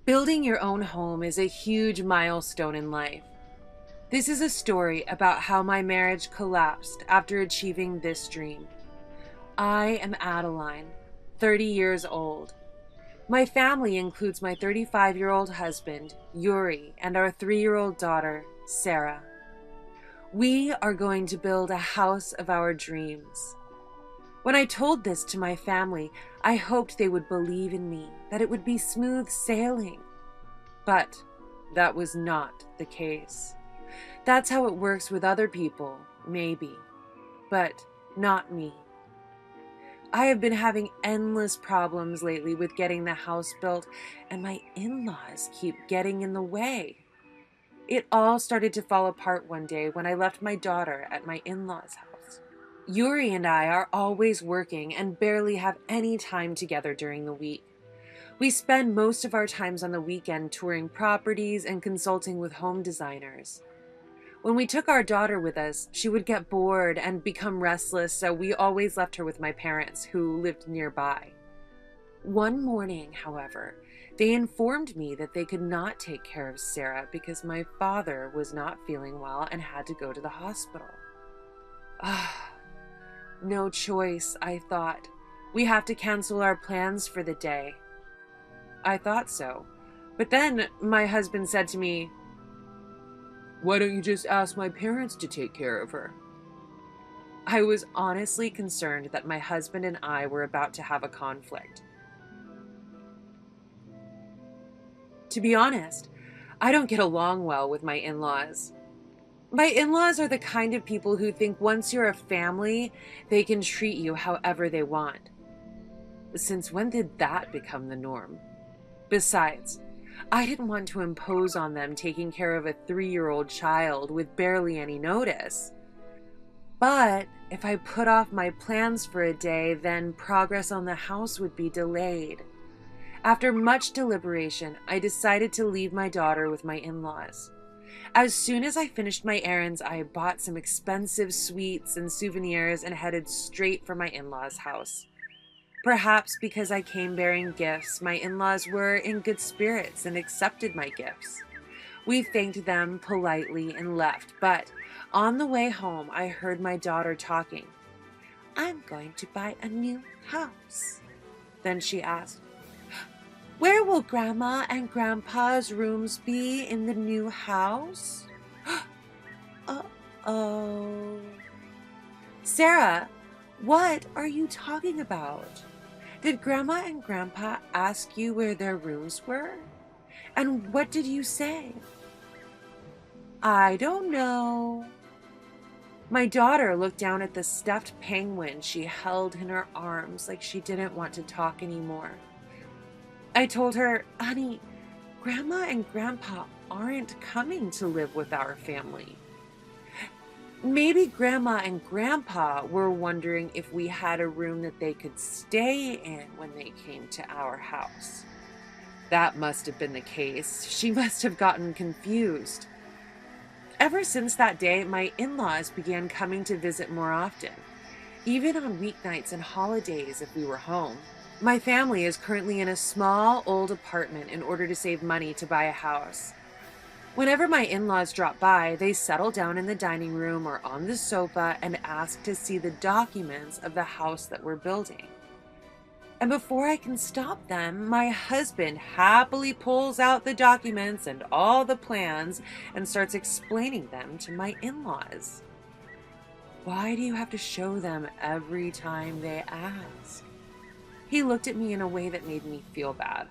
Building your own home is a huge milestone in life. This is a story about how my marriage collapsed after achieving this dream. I am Adeline, 30 years old. My family includes my 35-year-old husband, Yuri, and our 3-year-old daughter, Sarah. We are going to build a house of our dreams. When I told this to my family, I hoped they would believe in me, that it would be smooth sailing. But that was not the case. That's how it works with other people, maybe, but not me. I have been having endless problems lately with getting the house built, and my in-laws keep getting in the way. It all started to fall apart one day when I left my daughter at my in-laws' house. Yuri and I are always working and barely have any time together during the week. We spend most of our times on the weekend touring properties and consulting with home designers. When we took our daughter with us, she would get bored and become restless, so we always left her with my parents, who lived nearby. One morning, however, they informed me that they could not take care of Sarah because my father was not feeling well and had to go to the hospital. No choice, I thought. We have to cancel our plans for the day. I thought so. But then my husband said to me, "Why don't you just ask my parents to take care of her?" I was honestly concerned that my husband and I were about to have a conflict. To be honest, I don't get along well with my in-laws. My in-laws are the kind of people who think once you're a family, they can treat you however they want. Since when did that become the norm? Besides, I didn't want to impose on them taking care of a 3-year-old child with barely any notice. But if I put off my plans for a day, then progress on the house would be delayed. After much deliberation, I decided to leave my daughter with my in-laws. As soon as I finished my errands, I bought some expensive sweets and souvenirs and headed straight for my in-laws' house. Perhaps because I came bearing gifts, my in-laws were in good spirits and accepted my gifts. We thanked them politely and left, but on the way home, I heard my daughter talking. "I'm going to buy a new house." Then she asked, "Where will Grandma and Grandpa's rooms be in the new house?" Uh-oh. "Sarah, what are you talking about? Did Grandma and Grandpa ask you where their rooms were? And what did you say?" "I don't know." My daughter looked down at the stuffed penguin she held in her arms like she didn't want to talk anymore. I told her, "Honey, Grandma and Grandpa aren't coming to live with our family." Maybe Grandma and Grandpa were wondering if we had a room that they could stay in when they came to our house. That must have been the case. She must have gotten confused. Ever since that day, my in-laws began coming to visit more often, even on weeknights and holidays if we were home. My family is currently in a small, old apartment in order to save money to buy a house. Whenever my in-laws drop by, they settle down in the dining room or on the sofa and ask to see the documents of the house that we're building. And before I can stop them, my husband happily pulls out the documents and all the plans and starts explaining them to my in-laws. Why do you have to show them every time they ask? He looked at me in a way that made me feel bad.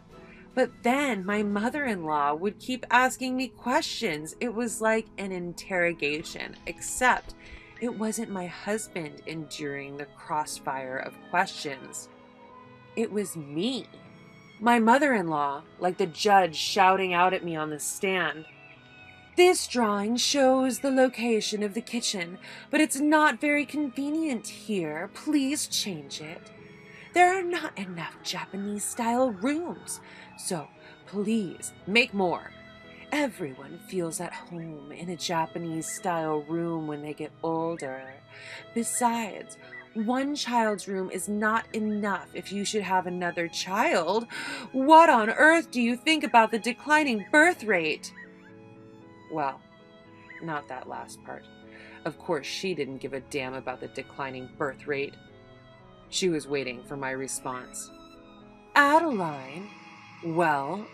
But then my mother-in-law would keep asking me questions. It was like an interrogation, except it wasn't my husband enduring the crossfire of questions. It was me. My mother-in-law, like the judge shouting out at me on the stand. "This drawing shows the location of the kitchen, but it's not very convenient here. Please change it. There are not enough Japanese-style rooms, so please make more. Everyone feels at home in a Japanese-style room when they get older. Besides, One child's room is not enough if you should have another child. What on earth do you think about the declining birth rate? Well, not that last part. Of course, she didn't give a damn about the declining birth rate. She was waiting for my response. Adeline, well,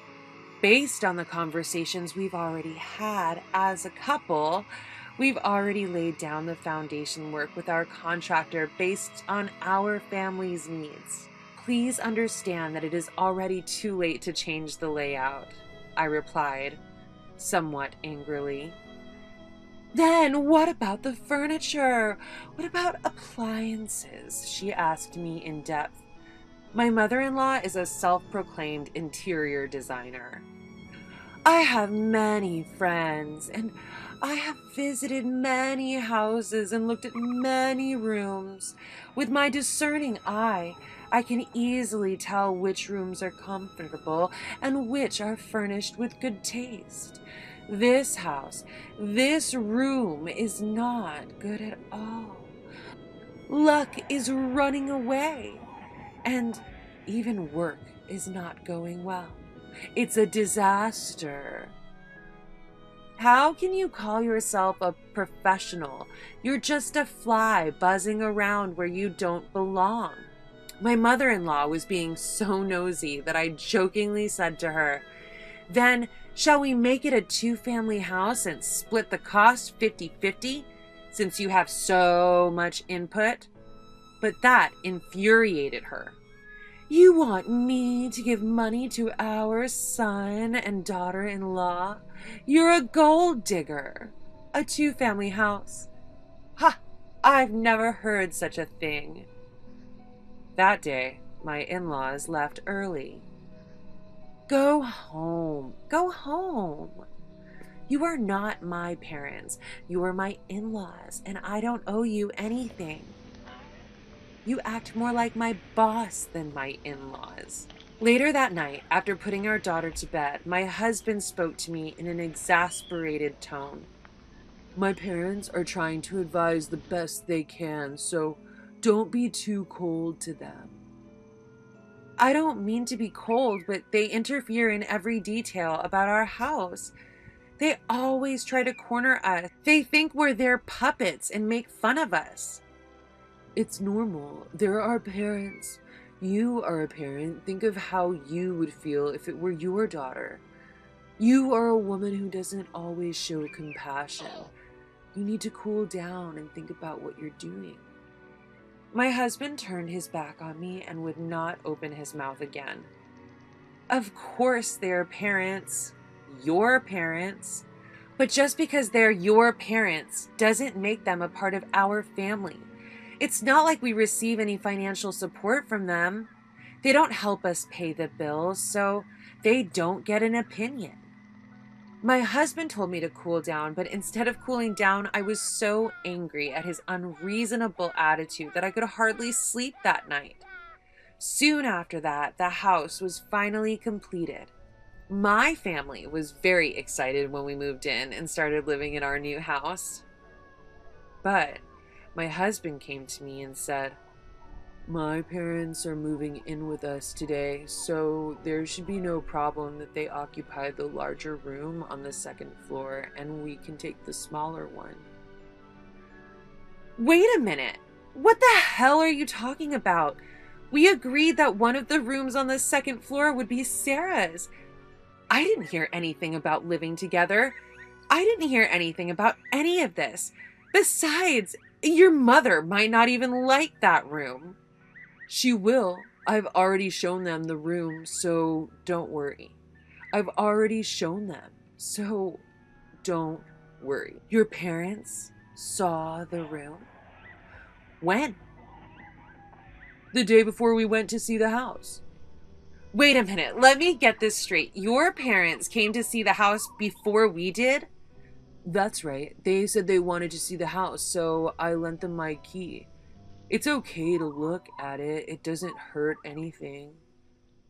based on the conversations we've already had as a couple, we've already laid down the foundation work with our contractor based on our family's needs. Please understand that it is already too late to change the layout, I replied, somewhat angrily. Then what about the furniture? What about appliances? She asked me in depth. My mother-in-law is a self-proclaimed interior designer. I have many friends, and I have visited many houses and looked at many rooms. With my discerning eye, I can easily tell which rooms are comfortable and which are furnished with good taste. This house, this room is not good at all. Luck is running away, and even work is not going well. It's a disaster. How can you call yourself a professional? You're just a fly buzzing around where you don't belong. My mother-in-law was being so nosy that I jokingly said to her, then shall we make it a 2-family house and split the cost 50-50 since you have so much input? But that infuriated her. You want me to give money to our son and daughter-in-law? You're a gold digger. A 2-family house. Ha! I've never heard such a thing. That day, my in-laws left early. Go home. Go home. You are not my parents. You are my in-laws, and I don't owe you anything. You act more like my boss than my in-laws. Later that night, after putting our daughter to bed, my husband spoke to me in an exasperated tone. My parents are trying to advise the best they can, so don't be too cold to them. I don't mean to be cold, but they interfere in every detail about our house. They always try to corner us. They think we're their puppets and make fun of us. It's normal. They're our parents. You are a parent. Think of how you would feel if it were your daughter. You are a woman who doesn't always show compassion. You need to cool down and think about what you're doing. My husband turned his back on me and would not open his mouth again. Of course they're parents. Your parents. But just because they're your parents doesn't make them a part of our family. It's not like we receive any financial support from them. They don't help us pay the bills, so they don't get an opinion. My husband told me to cool down, but instead of cooling down, I was so angry at his unreasonable attitude that I could hardly sleep that night. Soon after that, the house was finally completed. My family was very excited when we moved in and started living in our new house. But my husband came to me and said, my parents are moving in with us today, so there should be no problem that they occupy the larger room on the 2nd floor and we can take the smaller one. Wait a minute. What the hell are you talking about? We agreed that one of the rooms on the 2nd floor would be Sarah's. I didn't hear anything about living together. I didn't hear anything about any of this. Besides, your mother might not even like that room. She will. I've already shown them the room, so don't worry. I've already shown them, so don't worry. Your parents saw the room? When? The day before we went to see the house. Wait a minute, let me get this straight. Your parents came to see the house before we did? That's right. They said they wanted to see the house, so I lent them my key. It's okay to look at it. It doesn't hurt anything.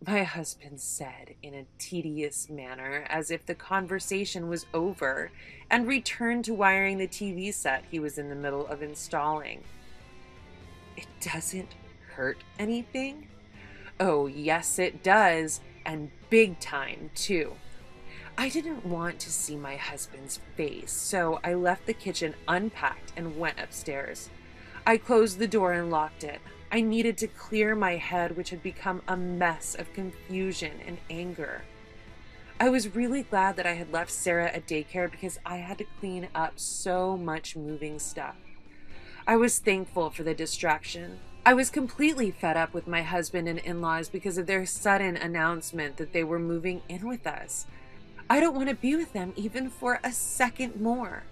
My husband said in a tedious manner, as if the conversation was over, and returned to wiring the TV set he was in the middle of installing. It doesn't hurt anything? Oh, yes, it does, and big time, too. I didn't want to see my husband's face, so I left the kitchen unpacked and went upstairs. I closed the door and locked it. I needed to clear my head, which had become a mess of confusion and anger. I was really glad that I had left Sarah at daycare because I had to clean up so much moving stuff. I was thankful for the distraction. I was completely fed up with my husband and in-laws because of their sudden announcement that they were moving in with us. I don't want to be with them even for a second more.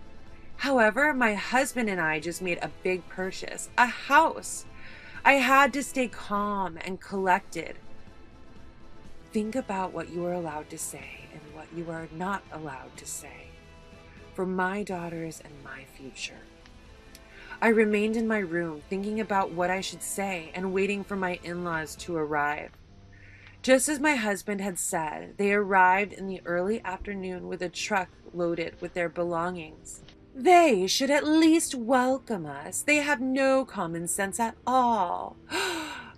However, my husband and I just made a big purchase, a house. I had to stay calm and collected. Think about what you are allowed to say and what you are not allowed to say for my daughters and my future. I remained in my room thinking about what I should say and waiting for my in-laws to arrive. Just as my husband had said, they arrived in the early afternoon with a truck loaded with their belongings. They should at least welcome us. They have no common sense at all.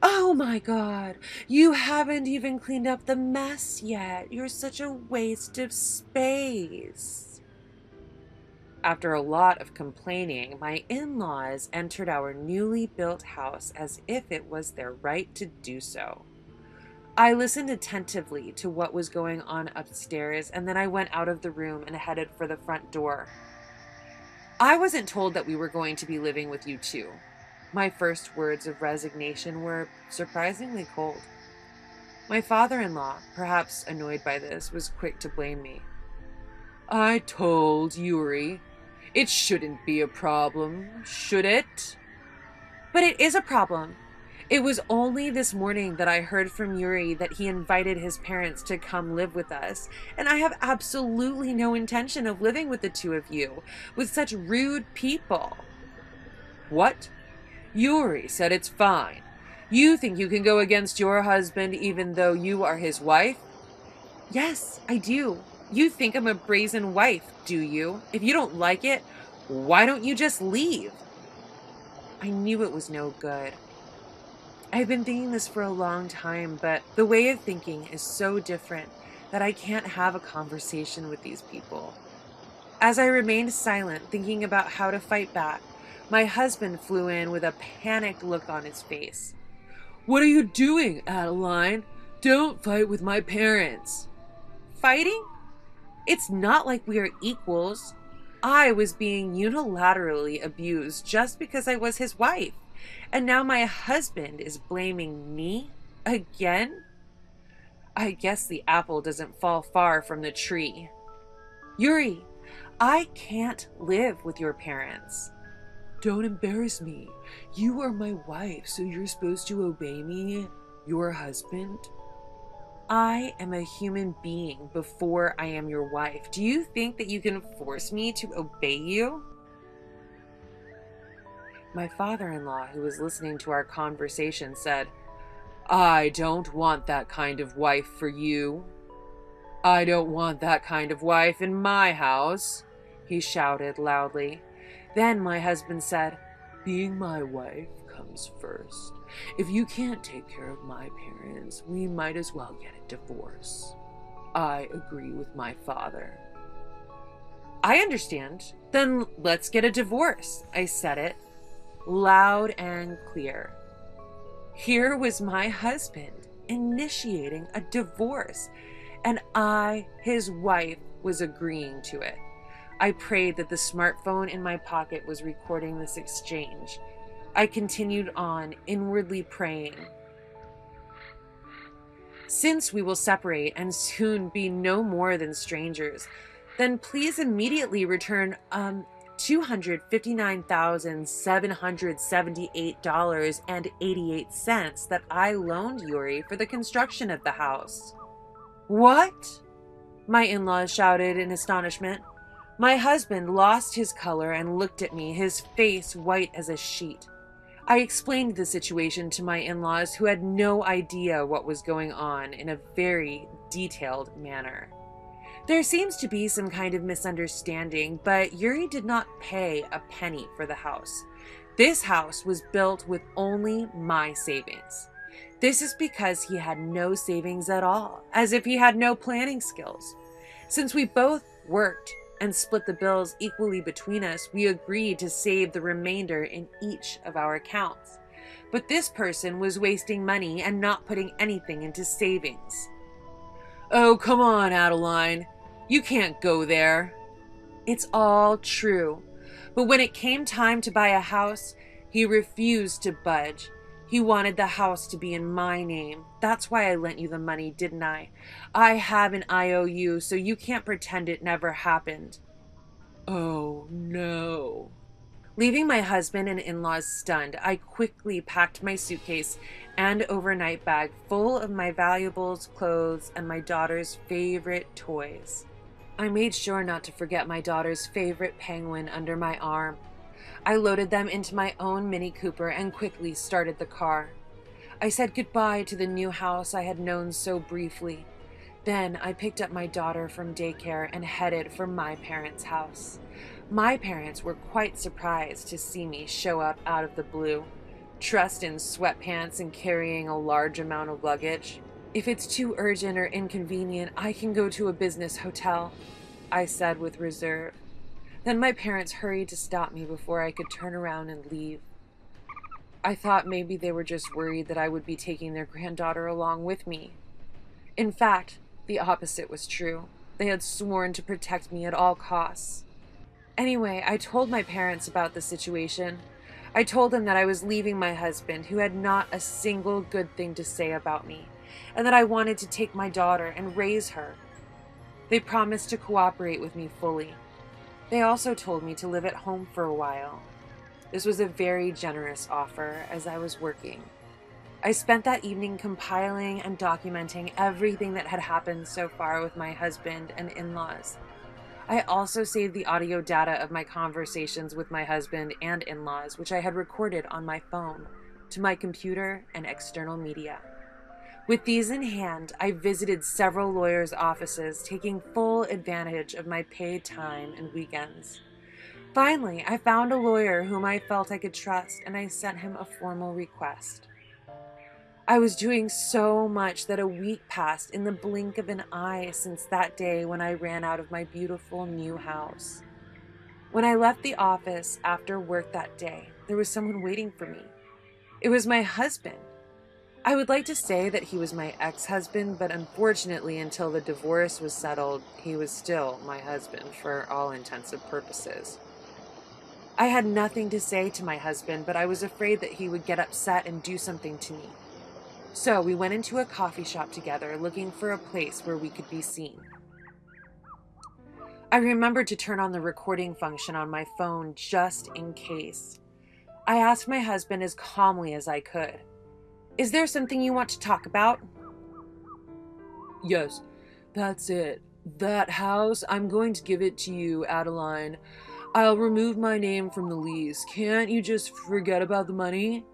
Oh my God, you haven't even cleaned up the mess yet. You're such a waste of space. After a lot of complaining, my in-laws entered our newly built house as if it was their right to do so. I listened attentively to what was going on upstairs, and then I went out of the room and headed for the front door. I wasn't told that we were going to be living with you too. My first words of resignation were surprisingly cold. My father-in-law, perhaps annoyed by this, was quick to blame me. I told Yuri. It shouldn't be a problem, should it? But it is a problem. It was only this morning that I heard from Yuri that he invited his parents to come live with us, and I have absolutely no intention of living with the two of you, with such rude people. What? Yuri said it's fine. You think you can go against your husband even though you are his wife? Yes, I do. You think I'm a brazen wife, do you? If you don't like it, why don't you just leave? I knew it was no good. I've been thinking this for a long time, but the way of thinking is so different that I can't have a conversation with these people. As I remained silent, thinking about how to fight back, my husband flew in with a panicked look on his face. What are you doing, Adeline? Don't fight with my parents. Fighting? It's not like we are equals. I was being unilaterally abused just because I was his wife. And now my husband is blaming me again? I guess the apple doesn't fall far from the tree. Yuri, I can't live with your parents. Don't embarrass me. You are my wife, so you're supposed to obey me, your husband. I am a human being before I am your wife. Do you think that you can force me to obey you? My father-in-law, who was listening to our conversation, said, I don't want that kind of wife for you. I don't want that kind of wife in my house, he shouted loudly. Then my husband said, being my wife comes first. If you can't take care of my parents, we might as well get a divorce. I agree with my father. I understand. Then let's get a divorce, I said it, loud and clear. Here was my husband initiating a divorce, and I, his wife, was agreeing to it. I prayed that the smartphone in my pocket was recording this exchange. I continued on, inwardly praying. Since we will separate and soon be no more than strangers, then please immediately return $259,778.88 that I loaned Yuri for the construction of the house. What? My in-laws shouted in astonishment. My husband lost his color and looked at me, his face white as a sheet. I explained the situation to my in-laws, who had no idea what was going on, in a very detailed manner. There seems to be some kind of misunderstanding, but Yuri did not pay a penny for the house. This house was built with only my savings. This is because he had no savings at all, as if he had no planning skills. Since we both worked and split the bills equally between us, we agreed to save the remainder in each of our accounts. But this person was wasting money and not putting anything into savings. "Oh, come on, Adeline. You can't go there." It's all true. But when it came time to buy a house, he refused to budge. He wanted the house to be in my name. That's why I lent you the money, didn't I? I have an IOU, so you can't pretend it never happened. Oh, no. Leaving my husband and in-laws stunned, I quickly packed my suitcase and overnight bag full of my valuables, clothes, and my daughter's favorite toys. I made sure not to forget my daughter's favorite penguin under my arm. I loaded them into my own Mini Cooper and quickly started the car. I said goodbye to the new house I had known so briefly. Then I picked up my daughter from daycare and headed for my parents' house. My parents were quite surprised to see me show up out of the blue, dressed in sweatpants and carrying a large amount of luggage. "If it's too urgent or inconvenient, I can go to a business hotel," I said with reserve. Then my parents hurried to stop me before I could turn around and leave. I thought maybe they were just worried that I would be taking their granddaughter along with me. In fact, the opposite was true. They had sworn to protect me at all costs. Anyway, I told my parents about the situation. I told them that I was leaving my husband, who had not a single good thing to say about me, and that I wanted to take my daughter and raise her. They promised to cooperate with me fully. They also told me to live at home for a while. This was a very generous offer as I was working. I spent that evening compiling and documenting everything that had happened so far with my husband and in-laws. I also saved the audio data of my conversations with my husband and in-laws, which I had recorded on my phone, to my computer and external media. With these in hand, I visited several lawyers' offices, taking full advantage of my paid time and weekends. Finally, I found a lawyer whom I felt I could trust, and I sent him a formal request. I was doing so much that a week passed in the blink of an eye since that day when I ran out of my beautiful new house. When I left the office after work that day, there was someone waiting for me. It was my husband. I would like to say that he was my ex-husband, but unfortunately, until the divorce was settled, he was still my husband for all intents and purposes. I had nothing to say to my husband, but I was afraid that he would get upset and do something to me. So we went into a coffee shop together, looking for a place where we could be seen. I remembered to turn on the recording function on my phone just in case. I asked my husband as calmly as I could, "Is there something you want to talk about?" "Yes, that's it. That house, I'm going to give it to you, Adeline. I'll remove my name from the lease. Can't you just forget about the money?"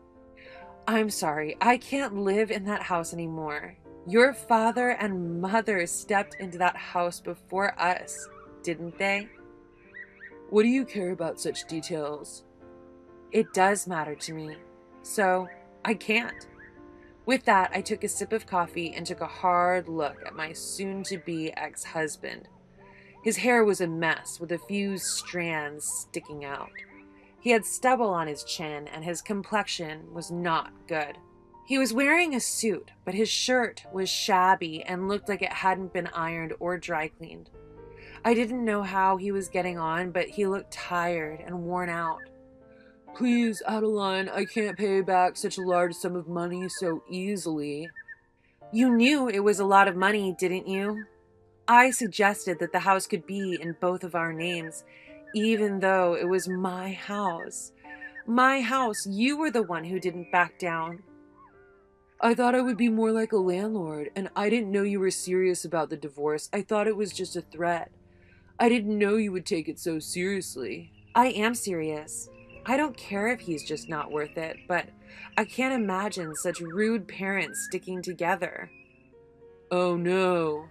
"I'm sorry, I can't live in that house anymore. Your father and mother stepped into that house before us, didn't they?" "What do you care about such details?" "It does matter to me, so I can't." With that, I took a sip of coffee and took a hard look at my soon-to-be ex-husband. His hair was a mess, with a few strands sticking out. He had stubble on his chin, and his complexion was not good. He was wearing a suit, but his shirt was shabby and looked like it hadn't been ironed or dry cleaned. I didn't know how he was getting on, but he looked tired and worn out. "Please, Adeline, I can't pay back such a large sum of money so easily." "You knew it was a lot of money, didn't you? I suggested that the house could be in both of our names, even though it was my house. My house, you were the one who didn't back down." "I thought I would be more like a landlord, and I didn't know you were serious about the divorce. I thought it was just a threat. I didn't know you would take it so seriously." "I am serious. I don't care if he's just not worth it, but I can't imagine such rude parents sticking together." "Oh no."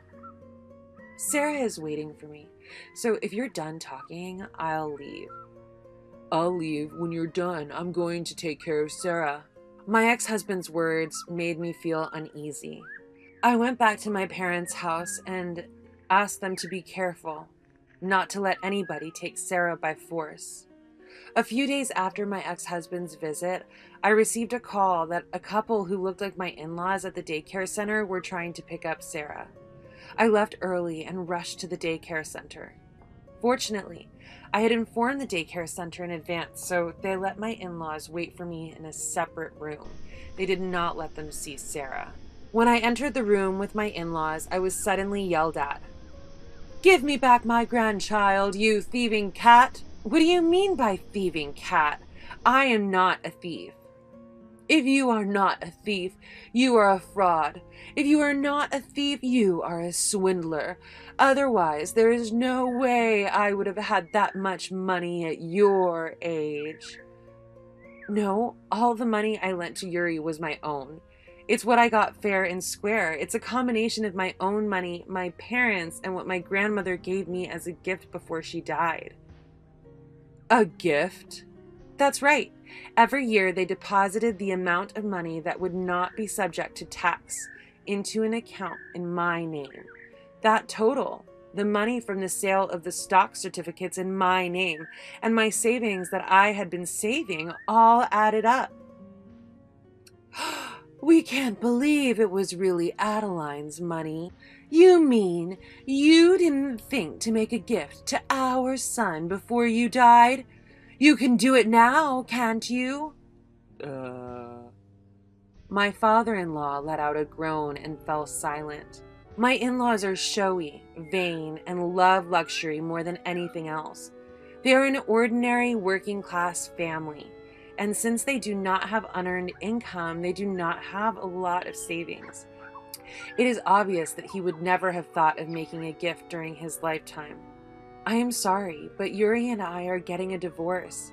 "Sarah is waiting for me, so if you're done talking, I'll leave." I'll leave when you're done. I'm going to take care of Sarah. My ex-husband's words made me feel uneasy. I went back to my parents' house and asked them to be careful, not to let anybody take Sarah by force. A few days after my ex-husband's visit, I received a call that a couple who looked like my in-laws at the daycare center were trying to pick up Sarah. I left early and rushed to the daycare center. Fortunately, I had informed the daycare center in advance, so they let my in-laws wait for me in a separate room. They did not let them see Sarah. When I entered the room with my in-laws, I was suddenly yelled at. "Give me back my grandchild, you thieving cat!" "What do you mean by thieving cat? I am not a thief." "If you are not a thief, you are a fraud. If you are not a thief, you are a swindler. Otherwise, there is no way I would have had that much money at your age." No, all the money I lent to Yuri was my own. It's what I got fair and square. It's a combination of my own money, my parents, and what my grandmother gave me as a gift before she died. A gift? That's right. Every year they deposited the amount of money that would not be subject to tax into an account in my name. That total, the money from the sale of the stock certificates in my name, and my savings that I had been saving, all added up. "We can't believe it was really Adeline's money. You mean you didn't think to make a gift to our son before you died? You can do it now, can't you?" My father-in-law let out a groan and fell silent. My in-laws are showy, vain, and love luxury more than anything else. They are an ordinary working-class family, and since they do not have unearned income, they do not have a lot of savings. It is obvious that he would never have thought of making a gift during his lifetime. I am sorry, but Yuri and I are getting a divorce.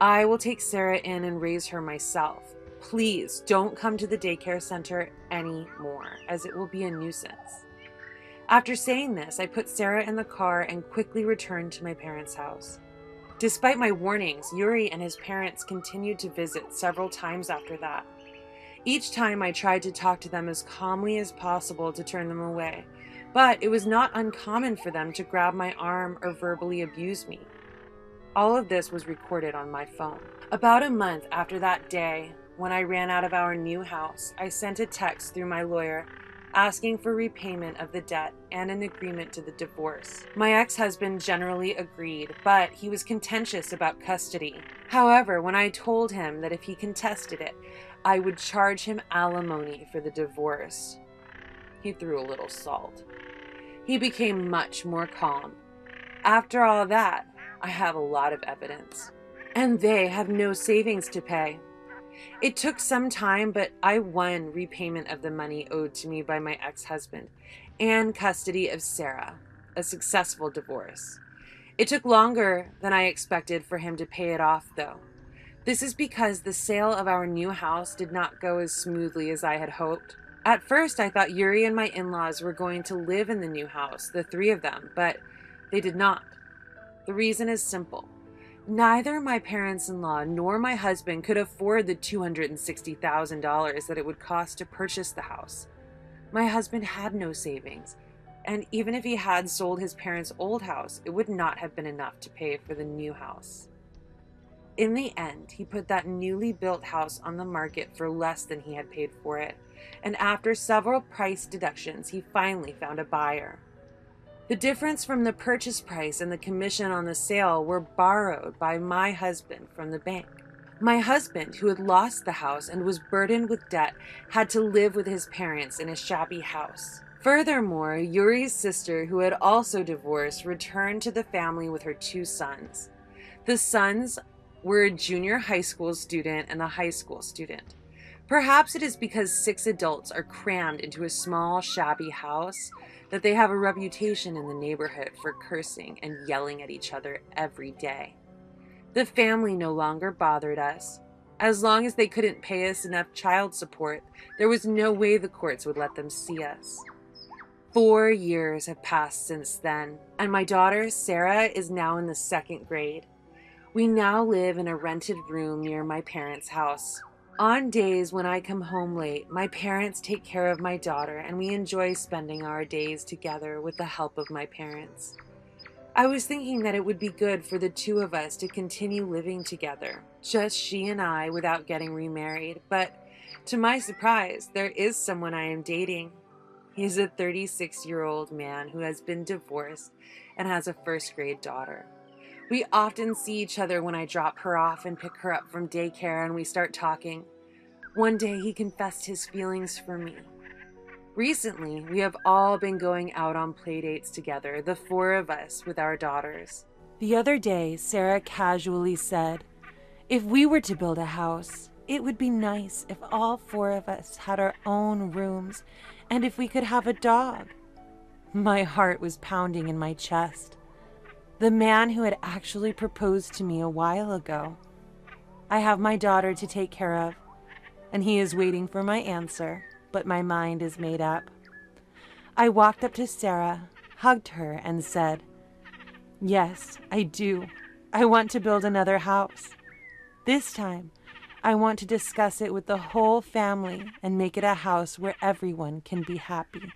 I will take Sarah in and raise her myself. Please don't come to the daycare center anymore, as it will be a nuisance. After saying this, I put Sarah in the car and quickly returned to my parents' house. Despite my warnings, Yuri and his parents continued to visit several times after that. Each time I tried to talk to them as calmly as possible to turn them away, but it was not uncommon for them to grab my arm or verbally abuse me. All of this was recorded on my phone. About a month after that day, when I ran out of our new house, I sent a text through my lawyer asking for repayment of the debt and an agreement to the divorce. My ex-husband generally agreed, but he was contentious about custody. However, when I told him that if he contested it, I would charge him alimony for the divorce, he threw a little salt. He became much more calm. After all that, I have a lot of evidence. And they have no savings to pay. It took some time, but I won repayment of the money owed to me by my ex-husband and custody of Sarah, a successful divorce. It took longer than I expected for him to pay it off, though. This is because the sale of our new house did not go as smoothly as I had hoped. At first, I thought Yuri and my in-laws were going to live in the new house, the three of them, but they did not. The reason is simple. Neither my parents-in-law nor my husband could afford the $260,000 that it would cost to purchase the house. My husband had no savings, and even if he had sold his parents' old house, it would not have been enough to pay for the new house. In the end, he put that newly built house on the market for less than he had paid for it, and after several price deductions, he finally found a buyer. The difference from the purchase price and the commission on the sale were borrowed by my husband from the bank. My husband, who had lost the house and was burdened with debt, had to live with his parents in a shabby house. Furthermore, Yuri's sister, who had also divorced, returned to the family with her two sons. The sons were a junior high school student and a high school student. Perhaps it is because 6 adults are crammed into a small, shabby house that they have a reputation in the neighborhood for cursing and yelling at each other every day. The family no longer bothered us. As long as they couldn't pay us enough child support, there was no way the courts would let them see us. 4 years have passed since then, and my daughter, Sarah, is now in the 2nd grade. We now live in a rented room near my parents' house. On days when I come home late, my parents take care of my daughter and we enjoy spending our days together with the help of my parents. I was thinking that it would be good for the two of us to continue living together, just she and I, without getting remarried. But to my surprise, there is someone I am dating. He's a 36-year-old man who has been divorced and has a first-grade daughter. We often see each other when I drop her off and pick her up from daycare, and we start talking. One day he confessed his feelings for me. Recently, we have all been going out on play dates together, the four of us with our daughters. The other day, Sarah casually said, "If we were to build a house, it would be nice if all four of us had our own rooms and if we could have a dog." My heart was pounding in my chest. The man who had actually proposed to me a while ago. I have my daughter to take care of, and he is waiting for my answer, but my mind is made up. I walked up to Sarah, hugged her, and said, "Yes, I do. I want to build another house. This time, I want to discuss it with the whole family and make it a house where everyone can be happy."